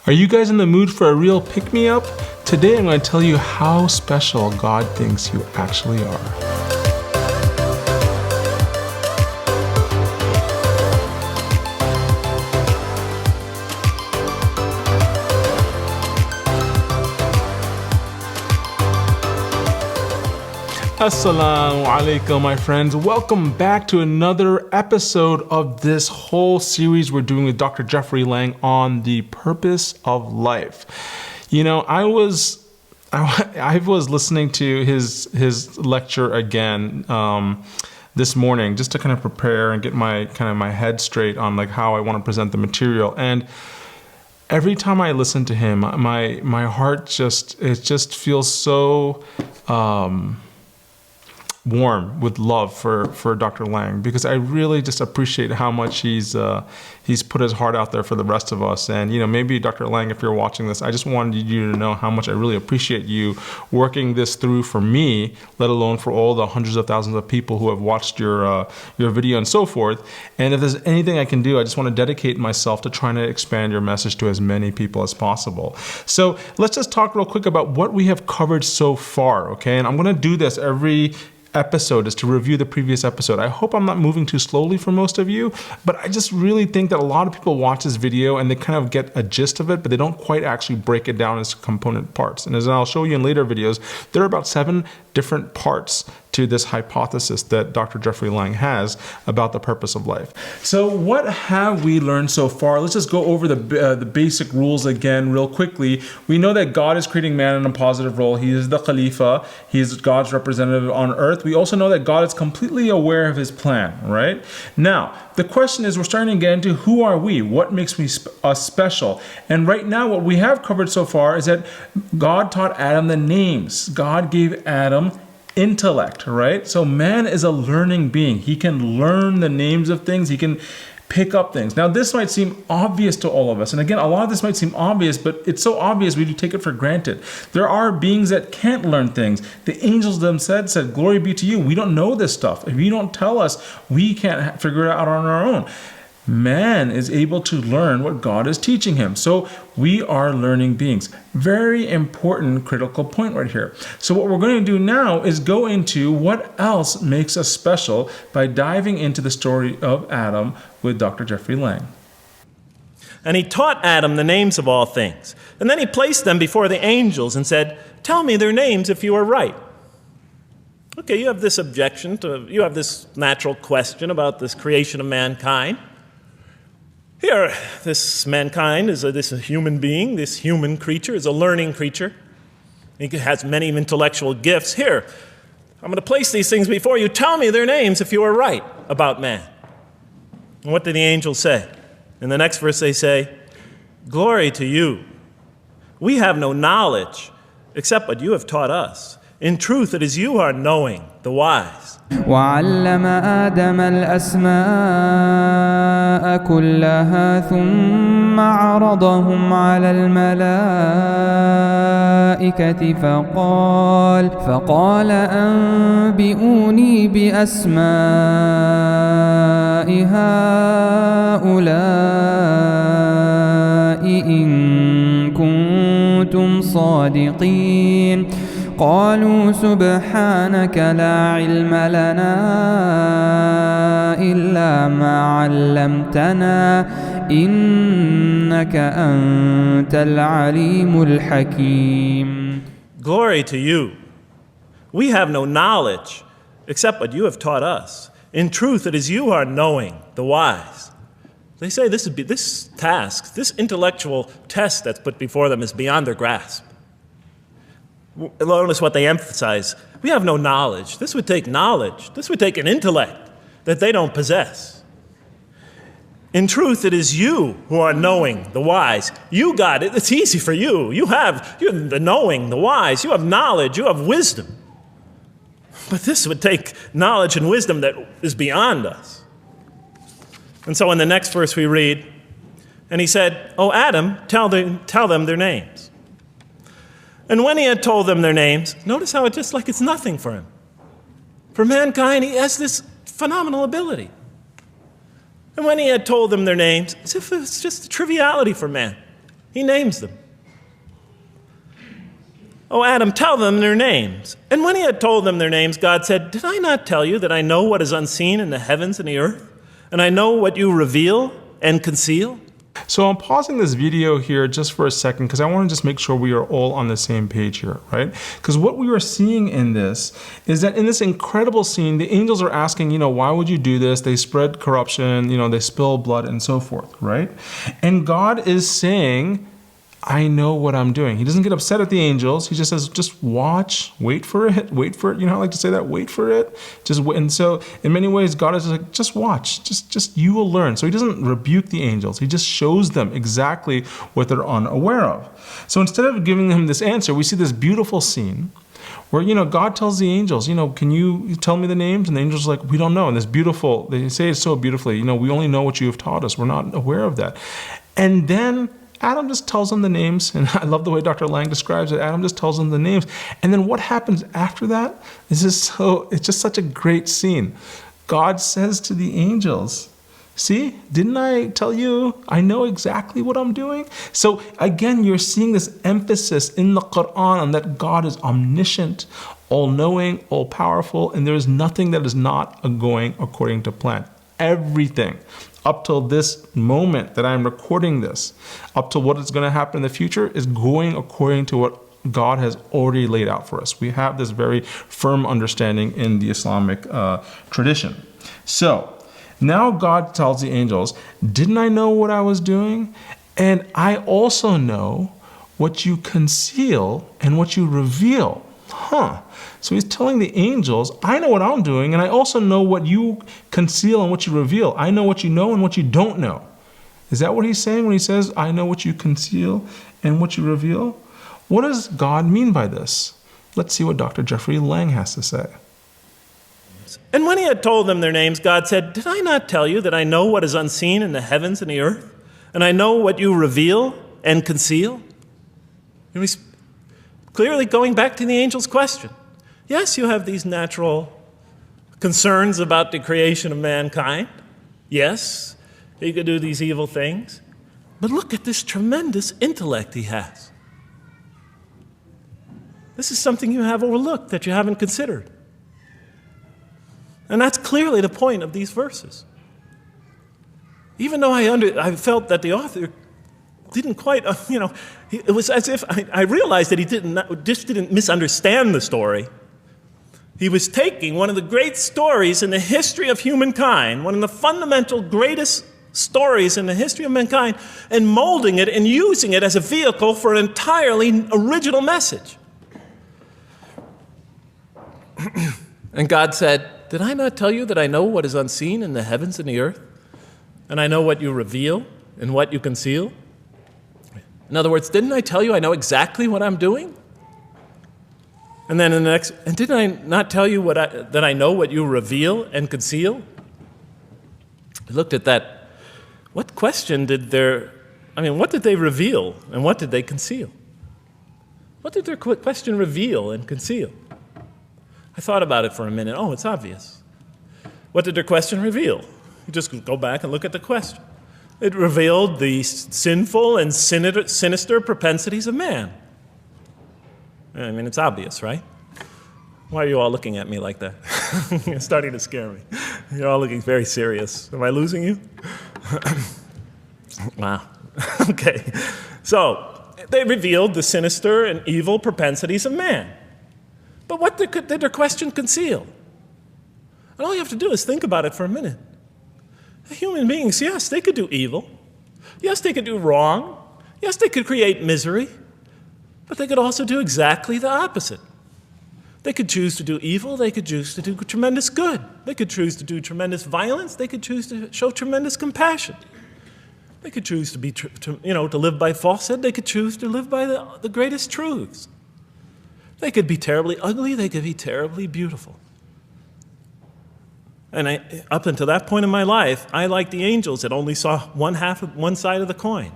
Are you guys in the mood for a real pick-me-up? Today I'm going to tell you how special God thinks you actually are. Assalamu alaikum, my friends. Welcome back to another episode of this whole series we're doing with Dr. Jeffery Lang on the purpose of life. You know, I was listening to his lecture again this morning just to kind of prepare and get my head straight on like how I want to present the material. And every time I listen to him, my heart just feels so warm with love for Dr. Lang, because I really just appreciate how much he's put his heart out there for the rest of us. And you know, maybe Dr. Lang, if you're watching this, I just wanted you to know how much I really appreciate you working this through for me, let alone for all the hundreds of thousands of people who have watched your video and so forth. And if there's anything I can do, I just want to dedicate myself to trying to expand your message to as many people as possible. So let's just talk real quick about what we have covered so far, okay? And I'm going to do this every episode is to review the previous episode. I hope I'm not moving too slowly for most of you, but I just really think that a lot of people watch this video and they kind of get a gist of it, but they don't quite actually break it down into component parts. And as I'll show you in later videos, there are about 7 different parts to this hypothesis that Dr. Jeffery Lang has about the purpose of life. So what have we learned so far? Let's just go over the basic rules again real quickly. We know that God is creating man in a positive role. He is the Khalifa. He is God's representative on earth. We also know that God is completely aware of his plan, right? Now, the question is, we're starting to get into who are we? What makes us special? And right now, what we have covered so far is that God taught Adam the names. God gave Adam intellect, right? So man is a learning being. He can learn the names of things. He can pick up things. Now, this might seem obvious to all of us. And again, a lot of this might seem obvious, but it's so obvious we do take it for granted. There are beings that can't learn things. The angels themselves said, glory be to you. We don't know this stuff. If you don't tell us, we can't figure it out on our own. Man is able to learn what God is teaching him. So we are learning beings. Very important critical point right here. So what we're going to do now is go into what else makes us special by diving into the story of Adam with Dr. Jeffery Lang. And he taught Adam the names of all things. And then he placed them before the angels and said, tell me their names if you are right. Okay, you have this you have this natural question about this creation of mankind. Here, this mankind is a human being. This human creature is a learning creature. He has many intellectual gifts. Here, I'm going to place these things before you. Tell me their names if you are right about man. And what did the angels say? In the next verse they say, glory to you. We have no knowledge except what you have taught us. In truth, it is you who are knowing, the wise. وعلم آدم الأسماء كلها ثم عرضهم على الملائكة فقال أنبئوني بأسماء هؤلاء إن كنتم صادقين قالوا سبحانك لا علم لنا إلا ما علمتنا إنك أنت العليم الحكيم. Glory to you. We have no knowledge except what you have taught us. In truth, it is you who are knowing, the wise. They say this task, this intellectual test that's put before them is beyond their grasp. Notice what they emphasize. We have no knowledge. This would take knowledge. This would take an intellect that they don't possess. In truth, it is you who are knowing, the wise. You got it. It's easy for you. You have the knowing, the wise. You have knowledge. You have wisdom. But this would take knowledge and wisdom that is beyond us. And so in the next verse we read, and he said, "O Adam, tell them their names." And when he had told them their names, notice how it's just like it's nothing for him. For mankind, he has this phenomenal ability. And when he had told them their names, as if it's just a triviality for man. He names them. "Oh, Adam, tell them their names." And when he had told them their names, God said, "Did I not tell you that I know what is unseen in the heavens and the earth? And I know what you reveal and conceal?" So I'm pausing this video here just for a second because I want to just make sure we are all on the same page here, right? Because what we are seeing in this is that in this incredible scene, the angels are asking, why would you do this? They spread corruption, they spill blood and so forth, right? And God is saying, I know what I'm doing. He doesn't get upset at the angels. He just says, just watch, wait for it. I like to say that, wait for it. Just wait. And so in many ways, God is like, just watch, just you will learn. So he doesn't rebuke the angels. He just shows them exactly what they're unaware of. So instead of giving them this answer, we see this beautiful scene where, God tells the angels, can you tell me the names? And the angels are like, we don't know. And this beautiful, they say it so beautifully, we only know what you have taught us. We're not aware of that. And then Adam just tells them the names, and I love the way Dr. Lang describes it. Adam just tells them the names. And then what happens after that is it's just such a great scene. God says to the angels, see, didn't I tell you I know exactly what I'm doing? So again, you're seeing this emphasis in the Qur'an that God is omniscient, all-knowing, all-powerful, and there is nothing that is not going according to plan. Everything. Up till this moment that I'm recording this, up to what is going to happen in the future is going according to what God has already laid out for us. We have this very firm understanding in the Islamic tradition. So now God tells the angels, didn't I know what I was doing? And I also know what you conceal and what you reveal. So he's telling the angels, I know what I'm doing, and I also know what you conceal and what you reveal. I know what you know and what you don't know. Is that what he's saying when he says, I know what you conceal and what you reveal? What does God mean by this? Let's see what Dr. Jeffery Lang has to say. And when he had told them their names, God said, did I not tell you that I know what is unseen in the heavens and the earth? And I know what you reveal and conceal? And he's clearly going back to the angel's question. Yes, you have these natural concerns about the creation of mankind. Yes, he could do these evil things. But look at this tremendous intellect he has. This is something you have overlooked that you haven't considered. And that's clearly the point of these verses. Even though I felt that the author didn't quite, it was as if I realized that he didn't misunderstand the story. He was taking one of the great stories in the history of humankind, one of the fundamental greatest stories in the history of mankind, and molding it and using it as a vehicle for an entirely original message. And God said, did I not tell you that I know what is unseen in the heavens and the earth? And I know what you reveal and what you conceal? In other words, didn't I tell you I know exactly what I'm doing? And then in the next, and didn't I not tell you that I know what you reveal and conceal? I looked at that. What question what did they reveal and what did they conceal? What did their question reveal and conceal? I thought about it for a minute. Oh, it's obvious. What did their question reveal? You just go back and look at the question. It revealed the sinful and sinister propensities of man. I mean, it's obvious, right? Why are you all looking at me like that? You're starting to scare me. You're all looking very serious. Am I losing you? Wow. Okay. So, they revealed the sinister and evil propensities of man. But what did their question conceal? And all you have to do is think about it for a minute. Human beings, yes, they could do evil. Yes, they could do wrong. Yes, they could create misery. But they could also do exactly the opposite. They could choose to do evil. They could choose to do tremendous good. They could choose to do tremendous violence. They could choose to show tremendous compassion. They could choose to live by falsehood. They could choose to live by the greatest truths. They could be terribly ugly. They could be terribly beautiful. And up until that point in my life, I, like the angels, that only saw one side of the coin.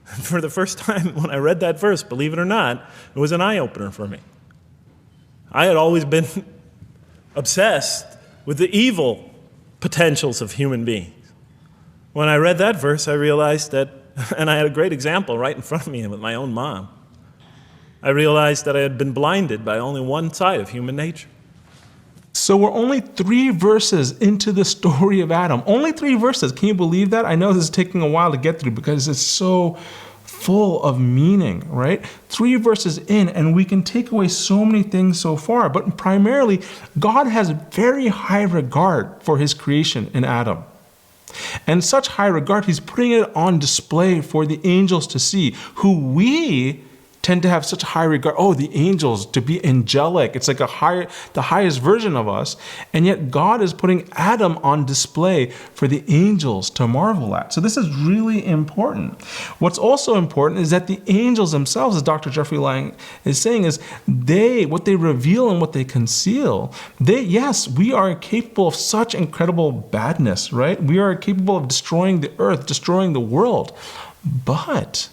For the first time when I read that verse, believe it or not, it was an eye-opener for me. I had always been obsessed with the evil potentials of human beings. When I read that verse, I realized that and I had a great example right in front of me with my own mom, I realized that I had been blinded by only one side of human nature. So we're only 3 verses into the story of Adam. Only 3 verses. Can you believe that? I know this is taking a while to get through because it's so full of meaning, right? 3 verses in, and we can take away so many things so far. But primarily, God has very high regard for his creation in Adam. And such high regard, he's putting it on display for the angels to see, who we tend to have such high regard. Oh, the angels, to be angelic. It's like the highest version of us. And yet God is putting Adam on display for the angels to marvel at. So this is really important. What's also important is that the angels themselves, as Dr. Jeffery Lang is saying, is what they reveal and what they conceal. Yes, we are capable of such incredible badness, right? We are capable of destroying the earth, destroying the world. But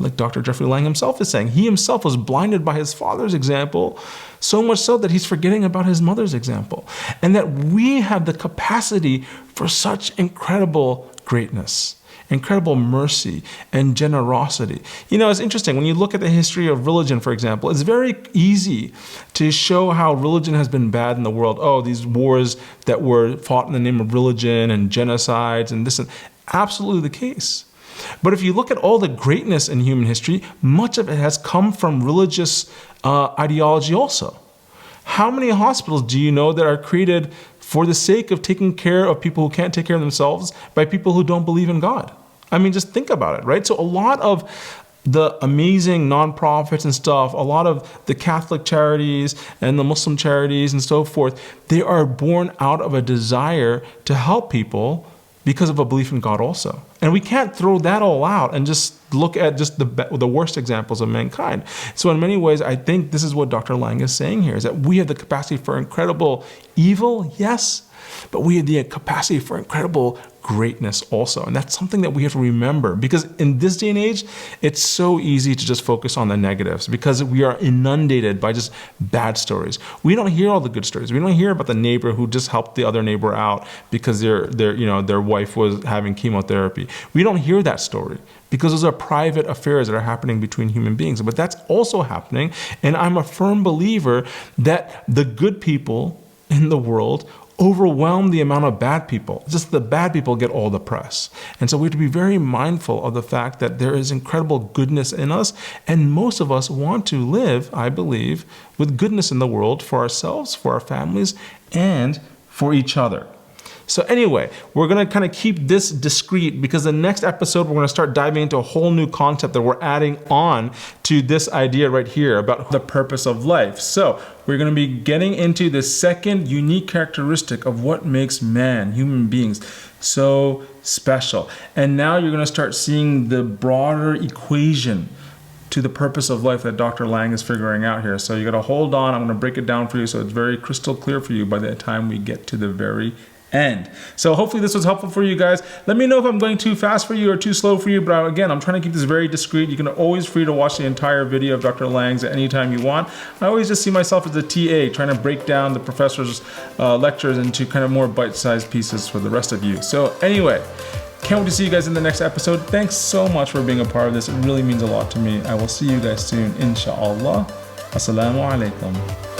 like Dr. Jeffery Lang himself is saying, he himself was blinded by his father's example, so much so that he's forgetting about his mother's example. And that we have the capacity for such incredible greatness, incredible mercy, and generosity. You know, it's interesting. When you look at the history of religion, for example, it's very easy to show how religion has been bad in the world. Oh, these wars that were fought in the name of religion and genocides and this. Absolutely the case. But if you look at all the greatness in human history, much of it has come from religious ideology also. How many hospitals do you know that are created for the sake of taking care of people who can't take care of themselves by people who don't believe in God? I mean, just think about it, right? So a lot of the amazing nonprofits and stuff, a lot of the Catholic charities and the Muslim charities and so forth, they are born out of a desire to help people because of a belief in God also. And we can't throw that all out and just look at just the worst examples of mankind. So in many ways, I think this is what Dr. Lang is saying here, is that we have the capacity for incredible evil, yes, but we have the capacity for incredible greatness also. And that's something that we have to remember, because in this day and age, it's so easy to just focus on the negatives because we are inundated by just bad stories. We don't hear all the good stories. We don't hear about the neighbor who just helped the other neighbor out because their wife was having chemotherapy. We don't hear that story because those are private affairs that are happening between human beings. But that's also happening. And I'm a firm believer that the good people in the world overwhelm the amount of bad people. Just the bad people get all the press. And so we have to be very mindful of the fact that there is incredible goodness in us. And most of us want to live, I believe, with goodness in the world for ourselves, for our families, and for each other. So anyway, we're going to kind of keep this discreet because the next episode, we're going to start diving into a whole new concept that we're adding on to this idea right here about the purpose of life. So we're going to be getting into the second unique characteristic of what makes man, human beings, so special. And now you're going to start seeing the broader equation to the purpose of life that Dr. Lang is figuring out here. So you got to hold on. I'm going to break it down for you so it's very crystal clear for you by the time we get to the very end. So hopefully this was helpful for you guys. Let me know if I'm going too fast for you or too slow for you, but again, I'm trying to keep this very discreet. You can always free to watch the entire video of Dr. Lang's at any time you want. I always just see myself as a TA trying to break down the professor's lectures into kind of more bite-sized pieces for the rest of you. So anyway, can't wait to see you guys in the next episode. Thanks so much for being a part of this. It really means a lot to me. I will see you guys soon, inshallah. Assalamu alaikum.